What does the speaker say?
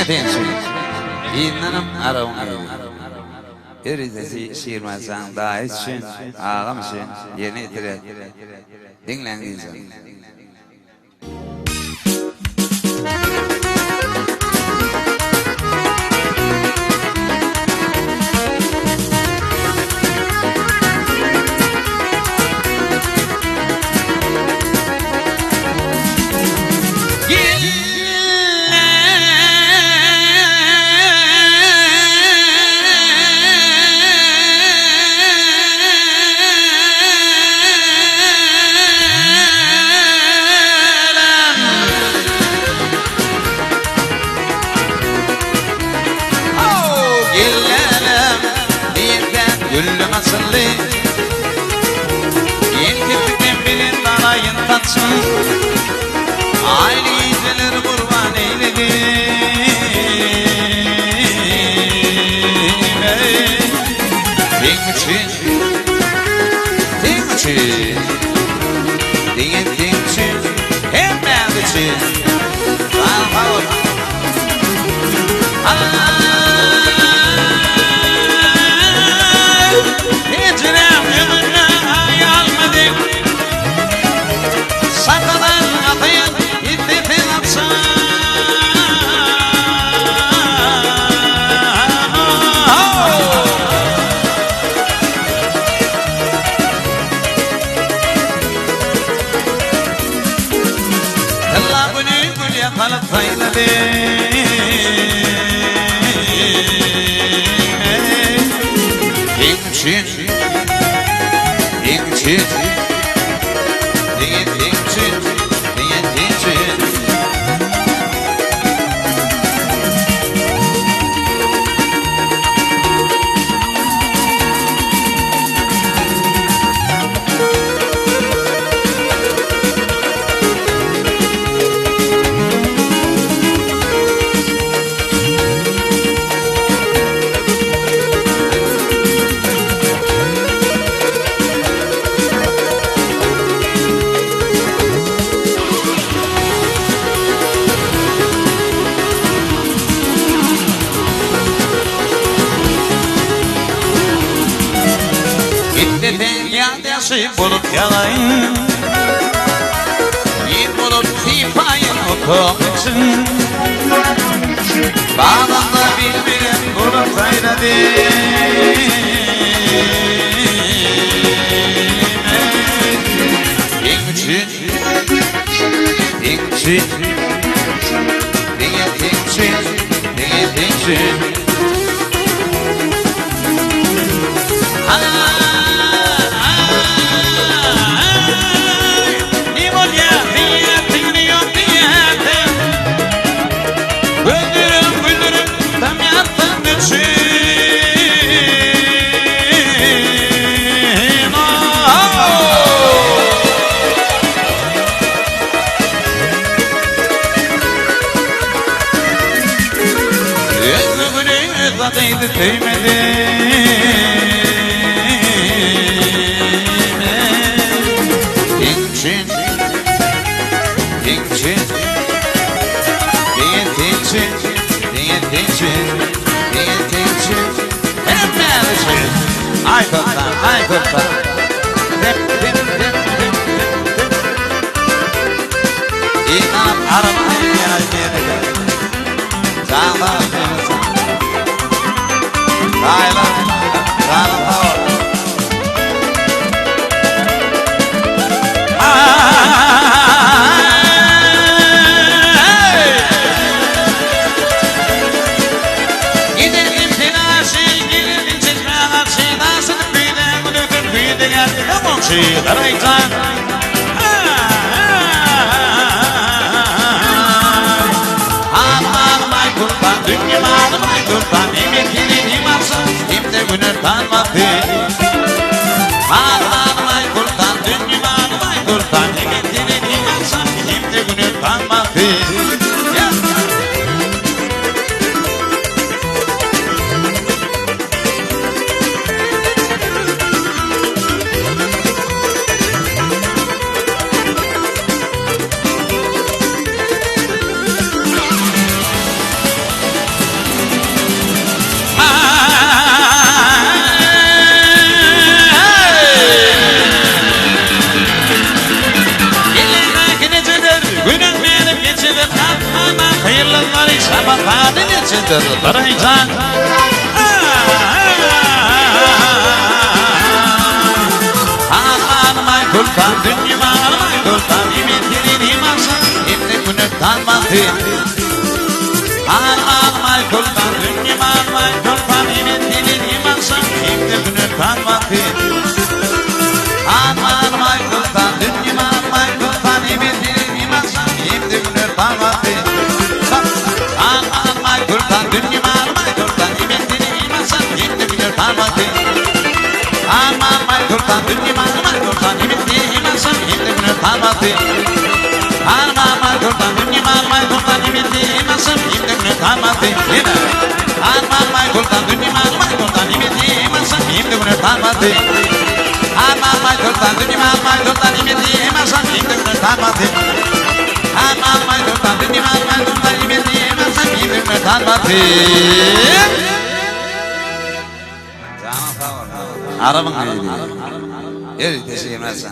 Atención. İnanım aravun. Erizesi şiirmezsen daha için ağam için yerine yetirir. Dinlendiysen. Güllüm asıllı Yelkirtikten bilin dalayın tatsın Aile geceleri kurban eyledi Tingçin Tingçin Diyen tingçin Hem nerdeçin Alhavur Hicrem yılına ayalmadım Sakadan atayın İddeti atsan Allah bunu gül yakalıp faydalı Tingçin Tingçin Tingçin Tingçin Yadesi bulup yalayın Yiğit bulup pipayın okumasın Bağlamda bilmeyen bulup sayradı Tingçin Tingçin Diye tingçin Diye tingçin Zadeydi tüymedi Tingçin Tingçin Diye tingçin Diye tingçin Diye tingçin Hem neredesin Ay kurtar ay kurtar Dip dip dip dip dip İnanıp aramayı gelmeye Sağlar Silent, silent power. Gidelim tenaşi, gidelim çeşmeler, şeydansın büyüden, gülütün büyüden, tamam şeyler aytan. Ağlamay kurban, dünyam ağlamay kurban, emekliğin imansın, kimde günür tanmadı. Ağlamay kurban, dünyam ağlamay kurban, emekliğin imansın, kimde günür tanmadı. Geçidir baraycan Ağlanmay kulkan dünyama ağlamay kulkan İmetirin imansın İmde günü tanmadı Ağlanmay kulkan dünyama ağlamay kulkan İmetirin imansın İmde günü tanmadı Ağlanmay kulkan dünyama ağlamay kulkan İmetirin imansın İmde günü tanmadı Ağlanmay kulkan dünyama ağlamay kulkan İmetirin imansın İmde günü tanmadı Ağlanmay kulkan dünyama ağlamay kulkan İmetirin imansın İmde günü tanmadı Ağlanmay kulkan dünyama ağlamay kulkan İmetirin imansın İmde günü tanmadı Ağlanmay kulkan dünyama ağlamay kulkan İmetirin imansın İmde günü tanmadı Ağlanmay kulkan dünyama ağlamay kulkan İmetirin imansın İmde günü tanmadı Ağlanmay kulkan dünyama ağlamay kulkan İmetirin imansın İmde günü tanmadı Arabın neydi? Yürü teşekkür edersen.